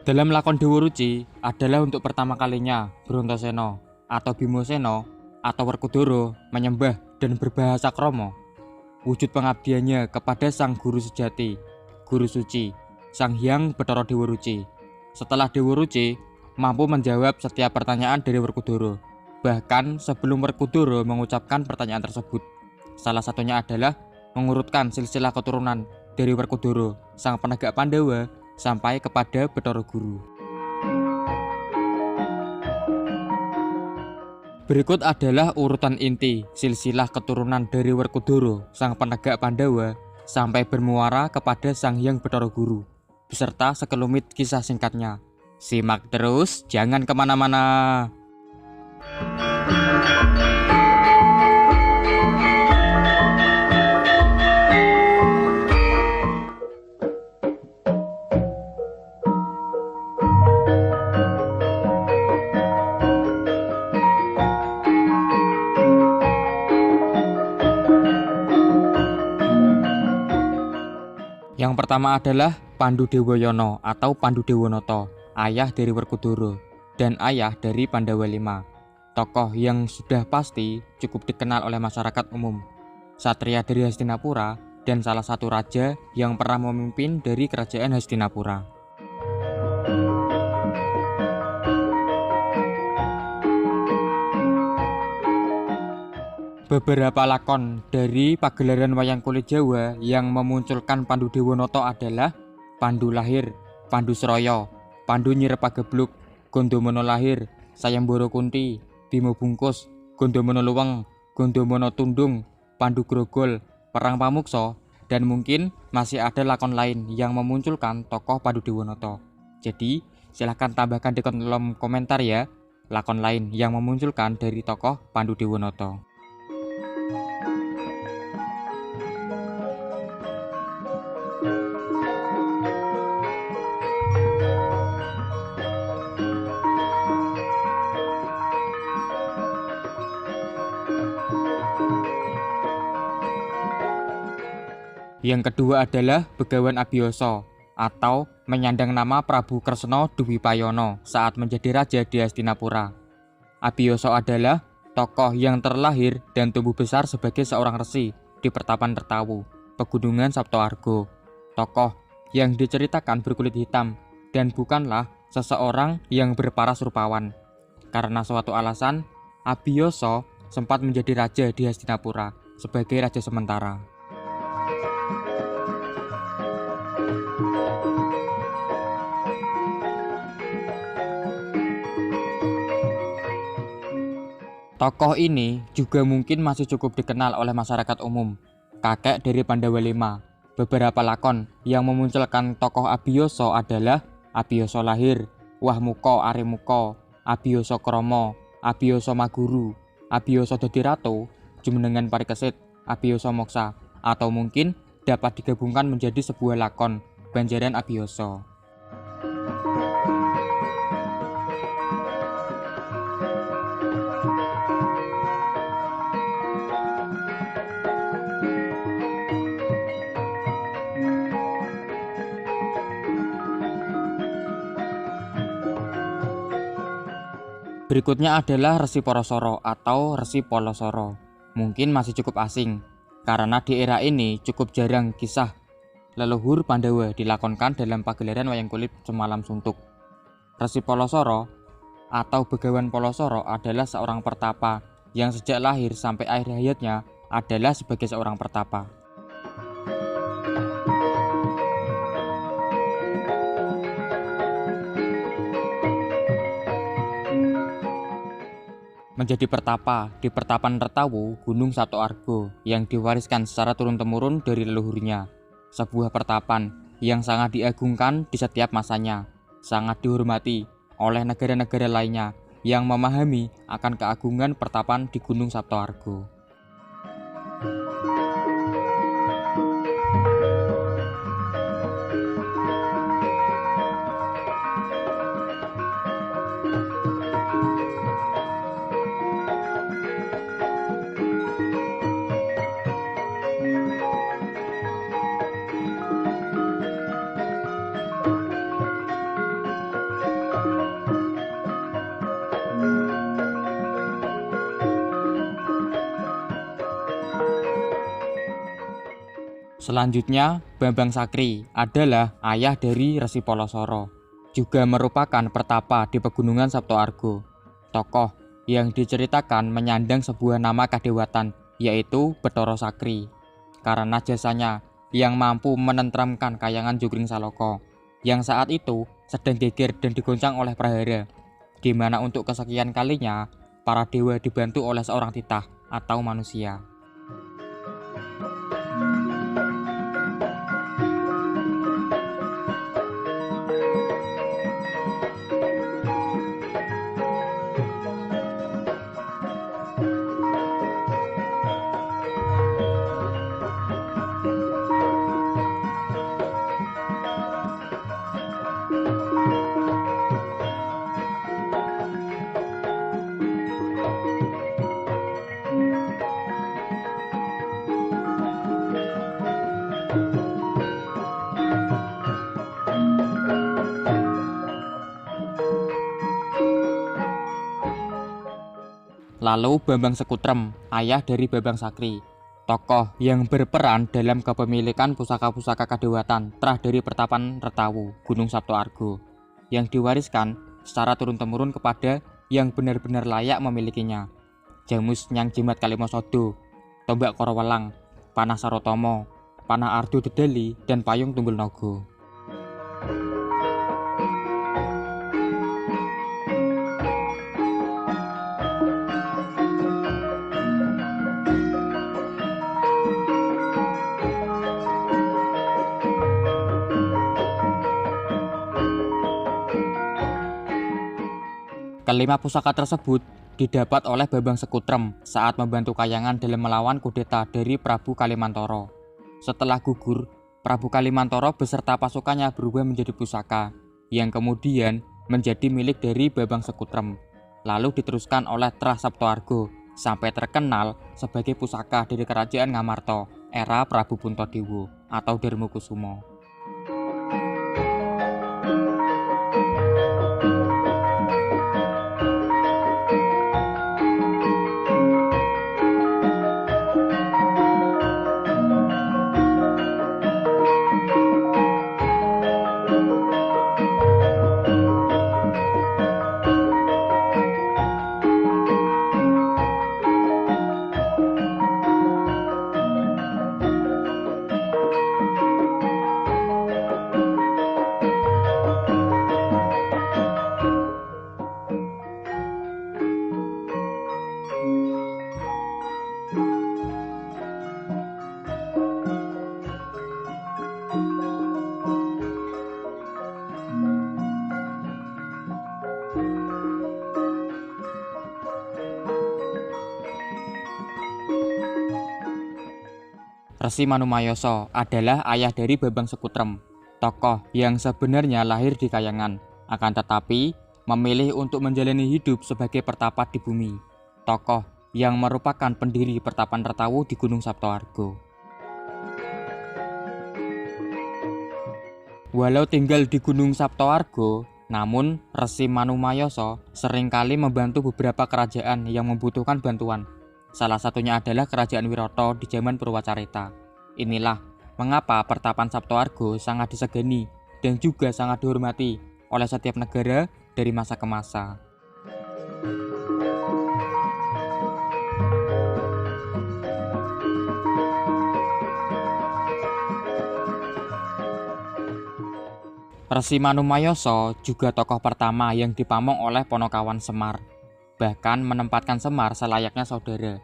Dalam lakon Dewaruci adalah untuk pertama kalinya Brontoseno atau Bimoseno atau Werkudara menyembah dan berbahasa kromo. Wujud pengabdiannya kepada sang guru sejati, guru suci, Sang Hyang Bathara Dewaruci. Setelah Dewaruci mampu menjawab setiap pertanyaan dari Werkudara, bahkan sebelum Werkudara mengucapkan pertanyaan tersebut. Salah satunya adalah mengurutkan silsilah keturunan dari Werkudara, sang penegak Pandawa, sampai kepada Bathara Guru. Berikut adalah urutan inti silsilah keturunan dari Werkudara, sang penegak Pandawa, sampai bermuara kepada Sang Hyang Bathara Guru, beserta sekelumit kisah singkatnya. Simak terus, jangan kemana-mana. Yang pertama adalah Pandu Dewayono atau Pandu Dewanata, ayah dari Werkudara dan ayah dari Pandawa V. Tokoh yang sudah pasti cukup dikenal oleh masyarakat umum. Satria dari Hastinapura dan salah satu raja yang pernah memimpin dari kerajaan Hastinapura. Beberapa lakon dari pagelaran wayang kulit Jawa yang memunculkan Pandu Dewanata adalah Pandu Lahir, Pandu Sraya, Pandu Nyirepagebluk, Gondomono Lahir, Sayembara Kunti, Bima Bungkus, Gondomono Luweng, Gondomono Tundung, Pandu Grogol, Perang Pamuksa, dan mungkin masih ada lakon lain yang memunculkan tokoh Pandu Dewanata. Jadi silahkan tambahkan di kolom komentar ya lakon lain yang memunculkan dari tokoh Pandu Dewanata. Yang kedua adalah Begawan Abiyasa atau menyandang nama Prabu Kresna Dwipayono saat menjadi raja di Hastinapura. Abiyasa adalah tokoh yang terlahir dan tumbuh besar sebagai seorang resi di Pertapan Tertawu, Pegunungan Saptawarga. Tokoh yang diceritakan berkulit hitam dan bukanlah seseorang yang berparas rupawan. Karena suatu alasan, Abiyasa sempat menjadi raja di Hastinapura sebagai raja sementara. Tokoh ini juga mungkin masih cukup dikenal oleh masyarakat umum, kakek dari Pandawa V. Beberapa lakon yang memunculkan tokoh Abiyasa adalah Abiyasa Lahir, Wahmuka Arimuka, Abiyasa Krama, Abiyasa Maguru, Abiyasa Dadi Ratu, Jumenengan Parikesit, Abiyasa Moksa, atau mungkin dapat digabungkan menjadi sebuah lakon, Banjaran Abiyasa. Berikutnya adalah Resi Parasara atau Resi Palasara. Mungkin masih cukup asing, karena di era ini cukup jarang kisah leluhur Pandawa dilakonkan dalam pagelaran wayang kulit Semalam Suntuk. Resi Palasara atau Begawan Palasara adalah seorang pertapa yang sejak lahir sampai akhir hayatnya adalah sebagai seorang pertapa. Menjadi pertapa di Pertapan Tertawu Gunung Saptawarga yang diwariskan secara turun-temurun dari leluhurnya. Sebuah pertapan yang sangat diagungkan di setiap masanya, sangat dihormati oleh negara-negara lainnya yang memahami akan keagungan pertapan di Gunung Saptawarga. Selanjutnya, Bambang Sakri adalah ayah dari Resi Polosoro, juga merupakan pertapa di Pegunungan Saptoargo. Tokoh yang diceritakan menyandang sebuah nama kadewatan, yaitu Bathara Sakri, karena jasanya yang mampu menenteramkan kayangan Jogring Saloka, yang saat itu sedang geger dan digoncang oleh prahara, di mana untuk kesekian kalinya para dewa dibantu oleh seorang titah atau manusia. Lalu Bambang Sekutrem, ayah dari Bambang Sakri, tokoh yang berperan dalam kepemilikan pusaka-pusaka kadewatan terah dari pertapan Retawu, Gunung Saptoargo, yang diwariskan secara turun-temurun kepada yang benar-benar layak memilikinya. Jamus Nyang Jimat Kalimosodo, Tombak Korowelang, Panah Sarotomo, Panah Ardu Dedali, dan Payung Tunggul Naga. Kelima pusaka tersebut didapat oleh Bambang Sekutrem saat membantu Kayangan dalam melawan kudeta dari Prabu Kalimantoro. Setelah gugur, Prabu Kalimantoro beserta pasukannya berubah menjadi pusaka, yang kemudian menjadi milik dari Bambang Sekutrem, lalu diteruskan oleh Trah Saptoargo sampai terkenal sebagai pusaka dari Kerajaan Ngamarta era Prabu Puntadewa atau Darmakusumo. Resi Manumayoso adalah ayah dari Bambang Sekutrem, tokoh yang sebenarnya lahir di Kayangan, akan tetapi memilih untuk menjalani hidup sebagai pertapa di bumi. Tokoh yang merupakan pendiri pertapan Retawu di Gunung Saptoargo. Walau tinggal di Gunung Saptoargo, namun Resi Manumayoso seringkali membantu beberapa kerajaan yang membutuhkan bantuan. Salah satunya adalah Kerajaan Wirata di zaman Purwacarita. Inilah mengapa pertapan Saptoargo sangat disegani dan juga sangat dihormati oleh setiap negara dari masa ke masa. Resi Manumayoso juga tokoh pertama yang dipamong oleh Ponokawan Semar, bahkan menempatkan Semar selayaknya saudara,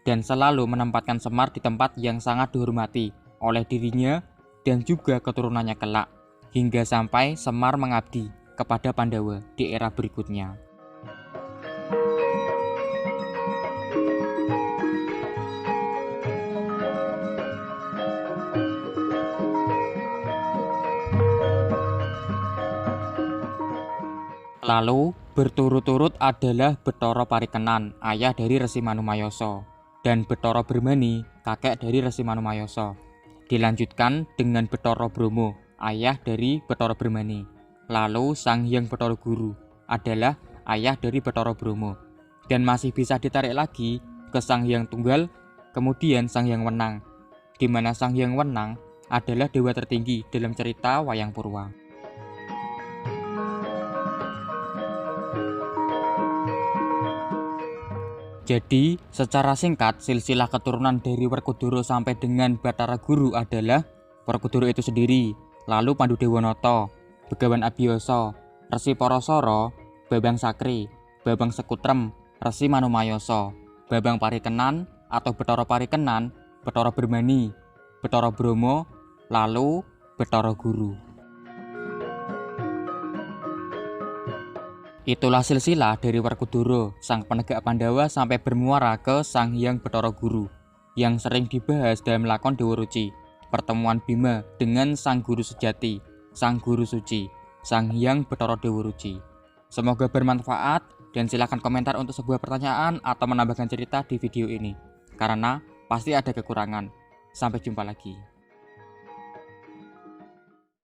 dan selalu menempatkan Semar di tempat yang sangat dihormati oleh dirinya dan juga keturunannya kelak, hingga sampai Semar mengabdi kepada Pandawa di era berikutnya. Lalu berturut-turut adalah Bathara Parikenan, ayah dari Resi Manumayoso, dan Bathara Bermani, kakek dari Resi Manumayoso. Dilanjutkan dengan Bathara Bromo, ayah dari Bathara Bermani. Lalu Sang Hyang Bathara Guru adalah ayah dari Bathara Bromo. Dan masih bisa ditarik lagi ke Sang Hyang Tunggal, kemudian Sang Hyang Wenang, di mana Sang Hyang Wenang adalah dewa tertinggi dalam cerita Wayang Purwa. Jadi, secara singkat, silsilah keturunan dari Werkudara sampai dengan Bathara Guru adalah Werkudara itu sendiri, lalu Pandhudewanata, Begawan Abiyasa, Resi Parasara, Babang Sakri, Babang Sekutrem, Resi Manumayasa, Babang Parikenan atau Bathara Parikenan, Bathara Bermani, Bathara Brahma, lalu Bathara Guru. Itulah silsilah dari Werkudara, sang penegak Pandawa sampai bermuara ke Sang Hyang Bathara Guru yang sering dibahas dalam lakon Dewa Ruci, pertemuan Bima dengan Sang Guru Sejati, Sang Guru Suci, Sang Hyang Bathara Dewa Ruci. Semoga bermanfaat dan silakan komentar untuk sebuah pertanyaan atau menambahkan cerita di video ini, karena pasti ada kekurangan. Sampai jumpa lagi.